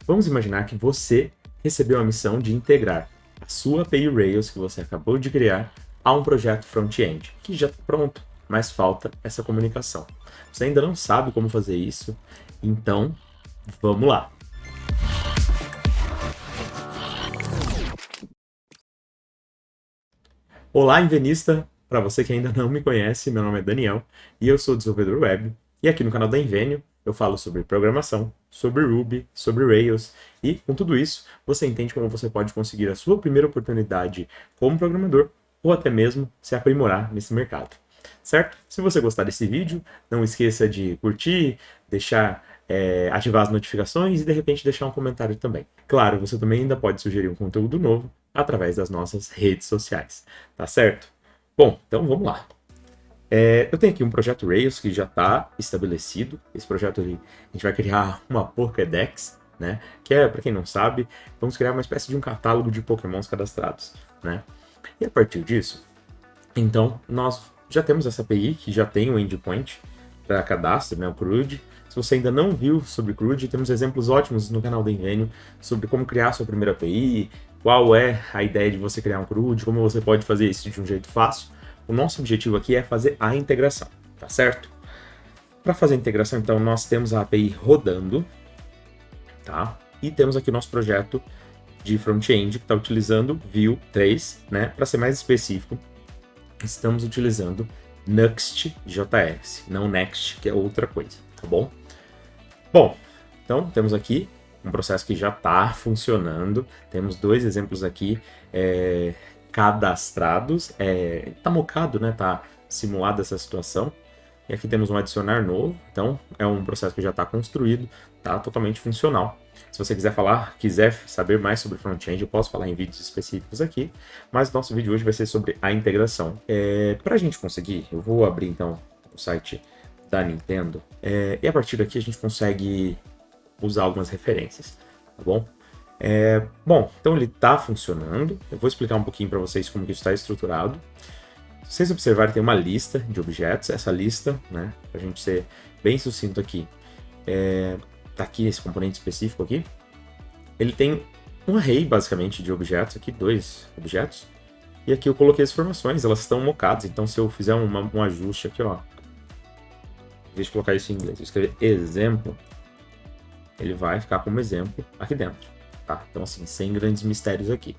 Vamos imaginar que você recebeu a missão de integrar a sua API Rails que você acabou de criar a um projeto front-end, que já está pronto, mas falta essa comunicação. Você ainda não sabe como fazer isso, então vamos lá! Olá, Invenista! Para você que ainda não me conhece, meu nome é Daniel e eu sou desenvolvedor web. E aqui no canal da Invenio eu falo sobre programação, sobre Ruby, sobre Rails e, com tudo isso, você entende como você pode conseguir a sua primeira oportunidade como programador ou até mesmo se aprimorar nesse mercado. Certo? Se você gostar desse vídeo, não esqueça de curtir, ativar as notificações e de repente deixar um comentário também. Claro, você também ainda pode sugerir um conteúdo novo através das nossas redes sociais, tá certo? Bom, então vamos lá. Eu tenho aqui um projeto Rails que já está estabelecido. Esse projeto a gente vai criar uma Pokédex, né? Que é, para quem não sabe, vamos criar uma espécie de um catálogo de Pokémons cadastrados, né? E a partir disso, então, nós já temos essa API que já tem o endpoint para cadastro, né? O CRUD. Se você ainda não viu sobre CRUD, temos exemplos ótimos no canal da Invenio sobre como criar sua primeira API, qual é a ideia de você criar um CRUD, como você pode fazer isso de um jeito fácil. O nosso objetivo aqui é fazer a integração, tá certo? Para fazer a integração, então, nós temos a API rodando, tá? E temos aqui o nosso projeto de front-end que está utilizando Vue 3, né? Para ser mais específico, estamos utilizando Nuxt.js, não Next, que é outra coisa, tá bom? Bom, então temos aqui um processo que já está funcionando, temos dois exemplos aqui cadastrados, tá mocado, né? Tá simulada essa situação. E aqui temos um adicionar novo, então é um processo que já está construído, tá totalmente funcional. Se você quiser saber mais sobre front-end, eu posso falar em vídeos específicos aqui, mas nosso vídeo hoje vai ser sobre a integração. Para a gente conseguir, eu vou abrir então o site da Nintendo, e a partir daqui a gente consegue usar algumas referências, tá bom? Bom, então ele está funcionando. Eu vou explicar um pouquinho para vocês como que isso está estruturado. Se vocês observarem, tem uma lista de objetos. Essa lista, né, para a gente ser bem sucinto aqui, tá aqui esse componente específico aqui. Ele tem um array, basicamente, de objetos aqui, 2 objetos. E aqui eu coloquei as informações, elas estão mocadas. Então, se eu fizer um ajuste aqui, ó, deixa eu colocar isso em inglês, eu escrever exemplo, ele vai ficar como exemplo aqui dentro. Tá? Então, assim, sem grandes mistérios aqui.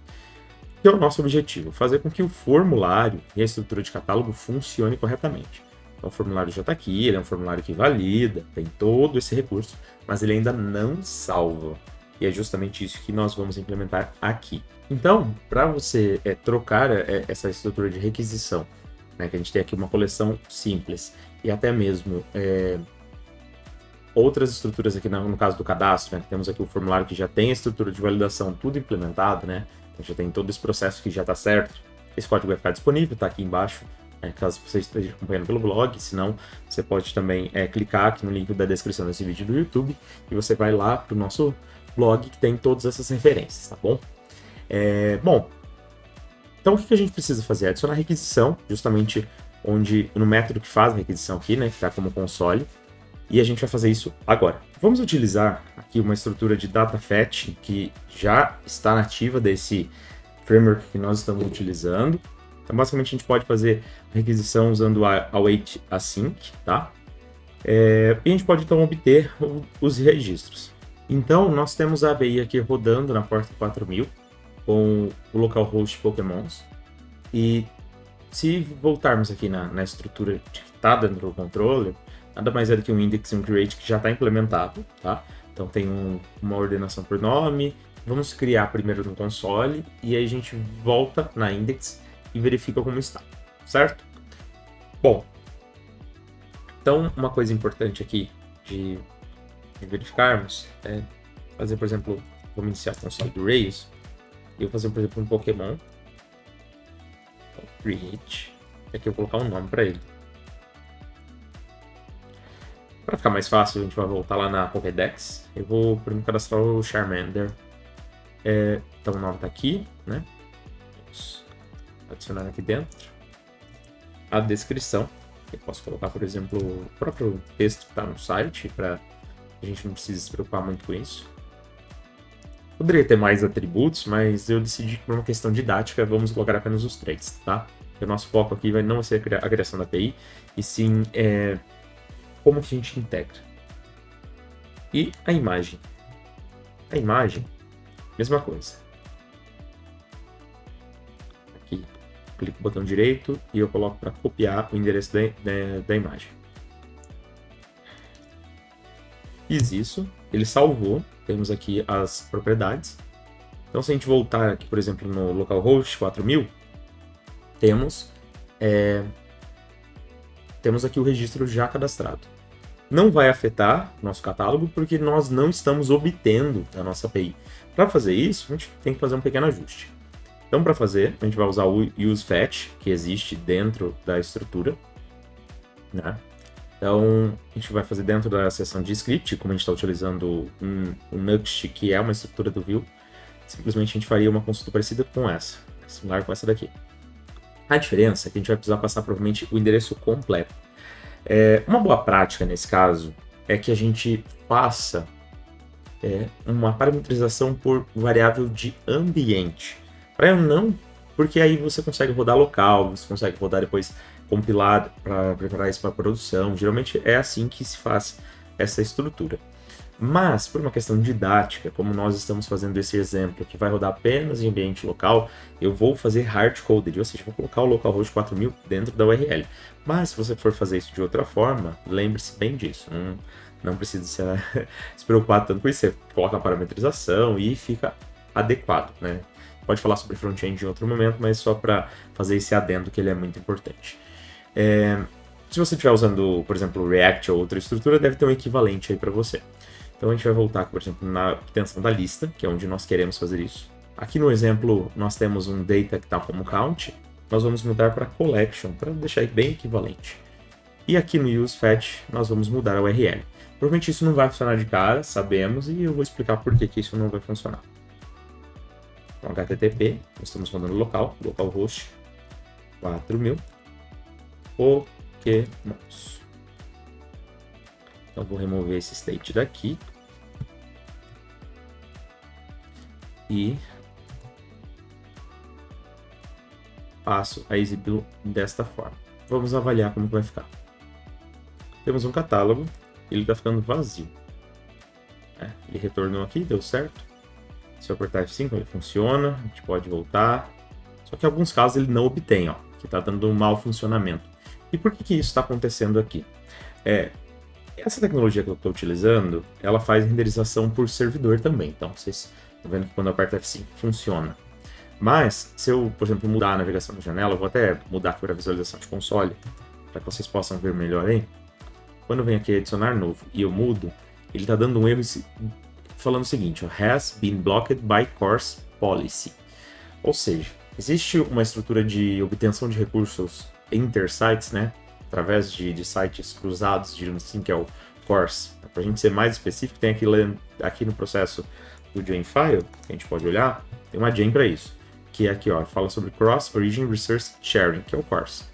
Que é o nosso objetivo, fazer com que o formulário e a estrutura de catálogo funcione corretamente. Então, o formulário já está aqui, ele é um formulário que valida, tem todo esse recurso, mas ele ainda não salva. E é justamente isso que nós vamos implementar aqui. Então, para você trocar essa estrutura de requisição, né, que a gente tem aqui uma coleção simples, e até mesmo outras estruturas aqui no caso do cadastro, né? Temos aqui o formulário que já tem a estrutura de validação tudo implementado, né? A gente já tem todo esse processo que já está certo. Esse código vai ficar disponível, está aqui embaixo, caso você esteja acompanhando pelo blog. Se não, você pode também clicar aqui no link da descrição desse vídeo do YouTube e você vai lá para o nosso blog que tem todas essas referências, tá bom? Bom, então o que a gente precisa fazer? Adicionar requisição, justamente no método que faz a requisição aqui, né? Que está como console. E a gente vai fazer isso agora. Vamos utilizar aqui uma estrutura de data fetch que já está nativa desse framework que nós estamos utilizando. Então, basicamente, a gente pode fazer requisição usando a await async, tá? E a gente pode, então, obter os registros. Então, nós temos a API aqui rodando na porta 4000 com o localhost Pokémons. E se voltarmos aqui na estrutura que está dentro do controller, nada mais é do que um index e um create que já está implementado, tá? Então tem uma ordenação por nome. Vamos criar primeiro no console e aí a gente volta na index e verifica como está, certo? Bom, então uma coisa importante aqui de verificarmos é fazer, por exemplo, vamos iniciar o console do Rails e eu vou fazer, por exemplo, um Pokémon create, aqui eu vou colocar um nome para ele. Para ficar mais fácil, a gente vai voltar lá na Pokédex. Eu vou primeiro cadastrar o Charmander. Então o nome está aqui, né? Vamos adicionar aqui dentro a descrição. Eu posso colocar, por exemplo, o próprio texto que está no site, para a gente não precisa se preocupar muito com isso. Poderia ter mais atributos, mas eu decidi que por uma questão didática vamos colocar apenas os 3, tá? Porque o nosso foco aqui não vai ser a criação da API, e sim como que a gente integra. E a imagem. A imagem, mesma coisa. Aqui, clico no botão direito e eu coloco para copiar o endereço da imagem. Fiz isso, ele salvou, temos aqui as propriedades. Então, se a gente voltar aqui, por exemplo, no localhost 4000, temos aqui o registro já cadastrado. Não vai afetar nosso catálogo porque nós não estamos obtendo a nossa API. Para fazer isso, a gente tem que fazer um pequeno ajuste. Então, para fazer, a gente vai usar o useFetch, que existe dentro da estrutura, né? Então, a gente vai fazer dentro da seção de script, como a gente está utilizando um Nuxt, que é uma estrutura do Vue, simplesmente a gente faria uma consulta parecida com essa, similar com essa daqui. A diferença é que a gente vai precisar passar provavelmente o endereço completo. Uma boa prática nesse caso é que a gente faça uma parametrização por variável de ambiente. Porque aí você consegue rodar local, você consegue rodar depois compilar para preparar isso para produção. Geralmente é assim que se faz essa estrutura. Mas, por uma questão didática, como nós estamos fazendo esse exemplo que vai rodar apenas em ambiente local, eu vou fazer hard-coded, ou seja, vou colocar o localhost 4000 dentro da URL. Mas, se você for fazer isso de outra forma, lembre-se bem disso. Não precisa se preocupar tanto com isso. Você coloca a parametrização e fica adequado, né? Pode falar sobre front-end em outro momento, mas só para fazer esse adendo que ele é muito importante. Se você estiver usando, por exemplo, React ou outra estrutura, deve ter um equivalente aí para você. Então a gente vai voltar, por exemplo, na obtenção da lista, que é onde nós queremos fazer isso. Aqui no exemplo, nós temos um data que está como count, nós vamos mudar para collection, para deixar bem equivalente. E aqui no useFetch, nós vamos mudar a URL. Provavelmente isso não vai funcionar de cara, sabemos, e eu vou explicar por que isso não vai funcionar. Então, HTTP, nós estamos rodando localhost 4000, Pokémons. Então, vou remover esse state daqui. E passo a exibi-lo desta forma. Vamos avaliar como vai ficar. Temos um catálogo, ele está ficando vazio. Ele retornou aqui, deu certo. Se eu apertar F5, ele funciona, a gente pode voltar. Só que em alguns casos ele não obtém, que está dando um mau funcionamento. E por que isso está acontecendo aqui? Essa tecnologia que eu estou utilizando, ela faz renderização por servidor também. Então, vocês estão vendo que quando eu aperto F5 funciona. Mas, se eu, por exemplo, mudar a navegação da janela, eu vou até mudar para a visualização de console, para que vocês possam ver melhor aí. Quando eu venho aqui adicionar novo e eu mudo, ele está dando um erro falando o seguinte, has been blocked by course policy. Ou seja, existe uma estrutura de obtenção de recursos inter-sites, né? Através de sites cruzados, digamos assim, que é o course. Para a gente ser mais específico, tem aqui no processo do Genfile, que a gente pode olhar, tem uma gen para isso, que é aqui, fala sobre Cross Origin Resource Sharing, que é o course.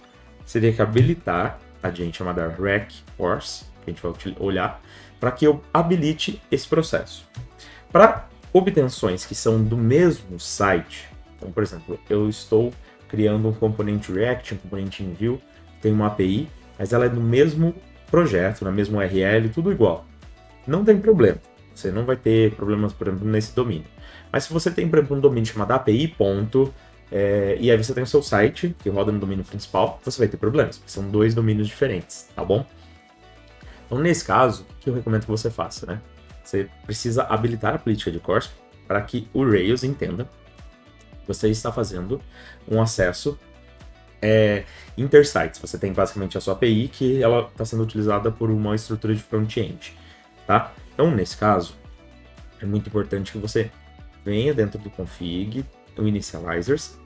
Você teria que habilitar a gen chamada rec course, que a gente vai olhar, para que eu habilite esse processo. Para obtenções que são do mesmo site, então, por exemplo, eu estou criando um componente React, um componente em Vue, tem uma API, mas ela é do mesmo projeto, na mesma URL, tudo igual. Não tem problema. Você não vai ter problemas, por exemplo, nesse domínio. Mas se você tem, por exemplo, um domínio chamado API, e aí você tem o seu site, que roda no domínio principal, você vai ter problemas, porque são dois domínios diferentes, tá bom? Então, nesse caso, o que eu recomendo que você faça, né? Você precisa habilitar a política de course para que o Rails entenda que você está fazendo um acesso inter-sites. Você tem basicamente a sua API que ela está sendo utilizada por uma estrutura de front-end, tá? Então, nesse caso, é muito importante que você venha dentro do config, o initializers.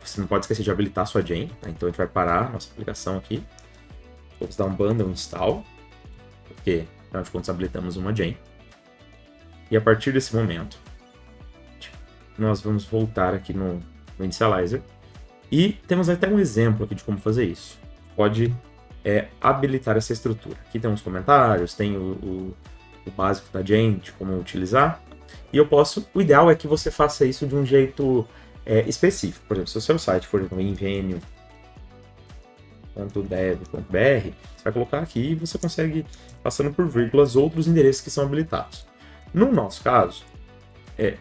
Você não pode esquecer de habilitar a sua gen, tá? Então a gente vai parar a nossa aplicação aqui. Vamos dar um bundle install, porque afinal de contas habilitamos uma gen. E a partir desse momento, nós vamos voltar aqui no initializer. E temos até um exemplo aqui de como fazer isso. Pode habilitar essa estrutura. Aqui tem uns comentários, tem o básico da gen, de como utilizar. E o ideal é que você faça isso de um jeito específico. Por exemplo, se o seu site for no invenio.dev.br, você vai colocar aqui e você consegue, passando por vírgulas, outros endereços que são habilitados. No nosso caso,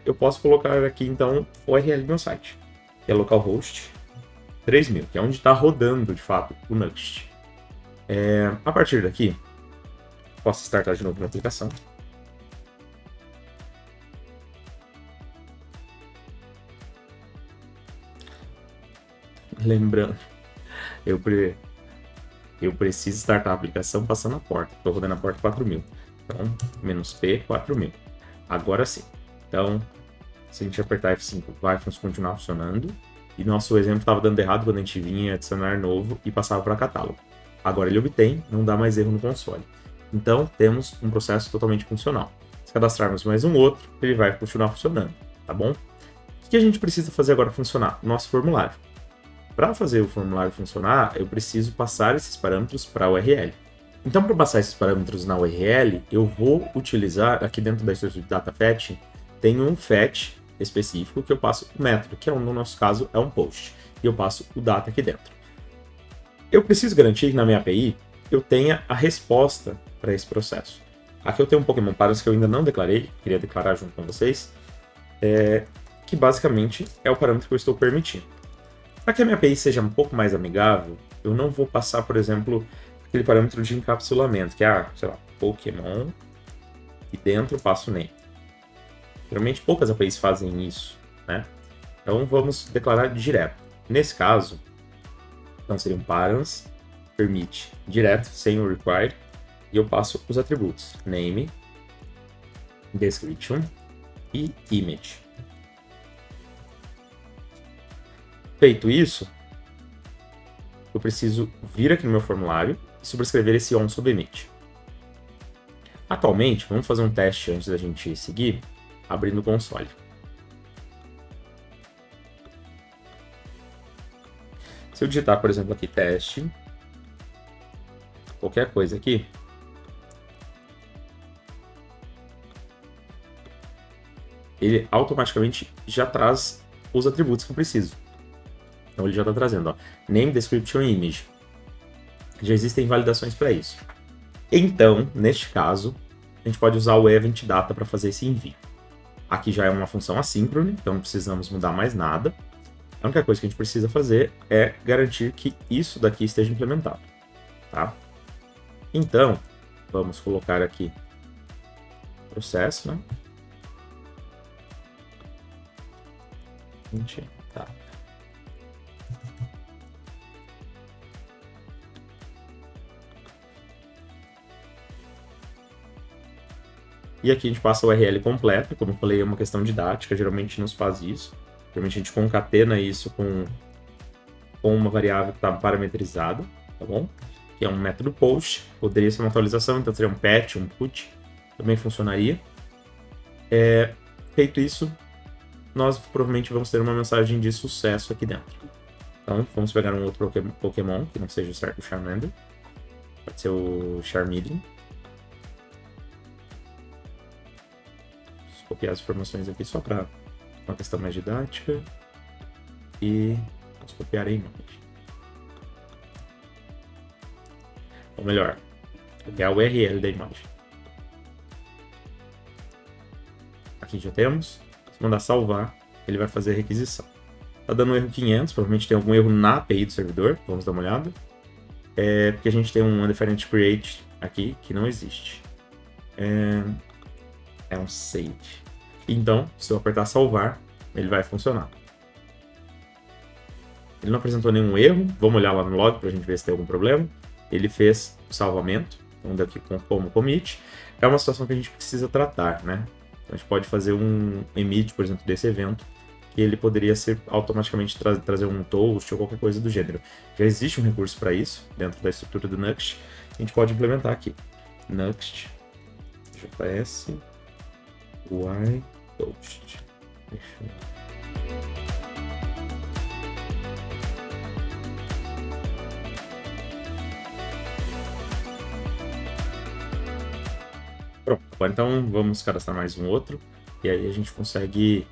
eu posso colocar aqui, então, o URL do meu site, que é localhost 3000, que é onde está rodando, de fato, o Nuxt. A partir daqui, posso startar de novo na aplicação. Lembrando, eu preciso startar a aplicação passando a porta. Estou rodando a porta 4000. Então, "-p", 4000. Agora sim. Então, se a gente apertar F5, vai continuar funcionando. E nosso exemplo estava dando errado quando a gente vinha adicionar novo e passava para catálogo. Agora ele obtém, não dá mais erro no console. Então, temos um processo totalmente funcional. Se cadastrarmos mais um outro, ele vai continuar funcionando, tá bom? O que a gente precisa fazer agora funcionar? Nosso formulário. Para fazer o formulário funcionar, eu preciso passar esses parâmetros para a URL. Então, para passar esses parâmetros na URL, eu vou utilizar, aqui dentro da estrutura de data fetch, tem um fetch específico que eu passo o método, que no nosso caso é um post, e eu passo o data aqui dentro. Eu preciso garantir que na minha API eu tenha a resposta para esse processo. Aqui eu tenho um Pokémon Params que eu ainda não declarei, queria declarar junto com vocês, que basicamente é o parâmetro que eu estou permitindo. Para que a minha API seja um pouco mais amigável, eu não vou passar, por exemplo, aquele parâmetro de encapsulamento, que é, sei lá, Pokémon, e dentro eu passo name. Geralmente poucas APIs fazem isso, né? Então vamos declarar direto. Nesse caso, então seria um params, permite direto, sem o required, e eu passo os atributos name, description e image. Feito isso, eu preciso vir aqui no meu formulário e sobrescrever esse onSubmit. Atualmente, vamos fazer um teste antes da gente seguir, abrindo o console. Se eu digitar, por exemplo, aqui teste, qualquer coisa aqui, ele automaticamente já traz os atributos que eu preciso. Então ele já está trazendo, ó, name, description e image. Já existem validações para isso. Então, neste caso, a gente pode usar o event data para fazer esse envio. Aqui já é uma função assíncrone, então não precisamos mudar mais nada. A única coisa que a gente precisa fazer é garantir que isso daqui esteja implementado, tá? Então, vamos colocar aqui processo, né? Tá. E aqui a gente passa a URL completa, como eu falei, é uma questão didática, geralmente nos faz isso. Geralmente a gente concatena isso com uma variável que está parametrizada, tá bom? Que é um método post, poderia ser uma atualização, então seria um patch, um put, também funcionaria. Feito isso, nós provavelmente vamos ter uma mensagem de sucesso aqui dentro. Então, vamos pegar um outro Pokémon, que não seja o Charmander. Pode ser o Charmeleon. Vou copiar as informações aqui só para uma questão mais didática. E vamos copiar a imagem. Ou melhor, copiar a URL da imagem. Aqui já temos. Se mandar salvar, ele vai fazer a requisição. Tá dando erro 500, provavelmente tem algum erro na API do servidor. Vamos dar uma olhada. Porque a gente tem um undefined create aqui que não existe. É um save. Então, se eu apertar salvar, ele vai funcionar. Ele não apresentou nenhum erro. Vamos olhar lá no log para a gente ver se tem algum problema. Ele fez o salvamento. Vamos dar aqui como commit. É uma situação que a gente precisa tratar, né? Então, a gente pode fazer um emit, por exemplo, desse evento, que ele poderia ser automaticamente trazer um toast ou qualquer coisa do gênero. Já existe um recurso para isso dentro da estrutura do Nuxt. A gente pode implementar aqui. Nuxt JS UI toast. Pronto, então vamos cadastrar mais um outro. e aí a gente consegue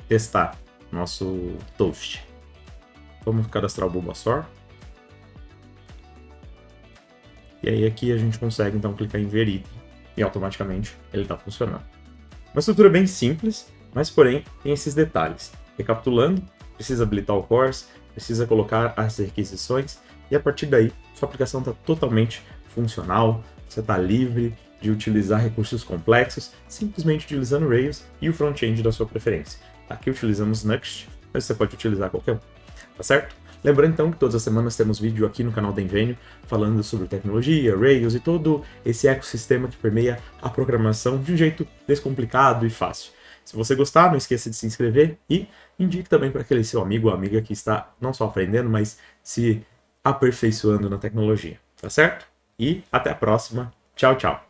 testar nosso toast. Vamos cadastrar o Bulbasaur. E aí aqui a gente consegue então clicar em ver item e automaticamente ele está funcionando. Uma estrutura bem simples, mas porém tem esses detalhes. Recapitulando, precisa habilitar o course, precisa colocar as requisições e a partir daí sua aplicação está totalmente funcional, você está livre de utilizar recursos complexos, simplesmente utilizando Rails e o front-end da sua preferência. Aqui utilizamos Next, mas você pode utilizar qualquer um, tá certo? Lembrando então que todas as semanas temos vídeo aqui no canal da Invenio falando sobre tecnologia, Rails e todo esse ecossistema que permeia a programação de um jeito descomplicado e fácil. Se você gostar, não esqueça de se inscrever e indique também para aquele seu amigo ou amiga que está não só aprendendo, mas se aperfeiçoando na tecnologia, tá certo? E até a próxima. Tchau, tchau!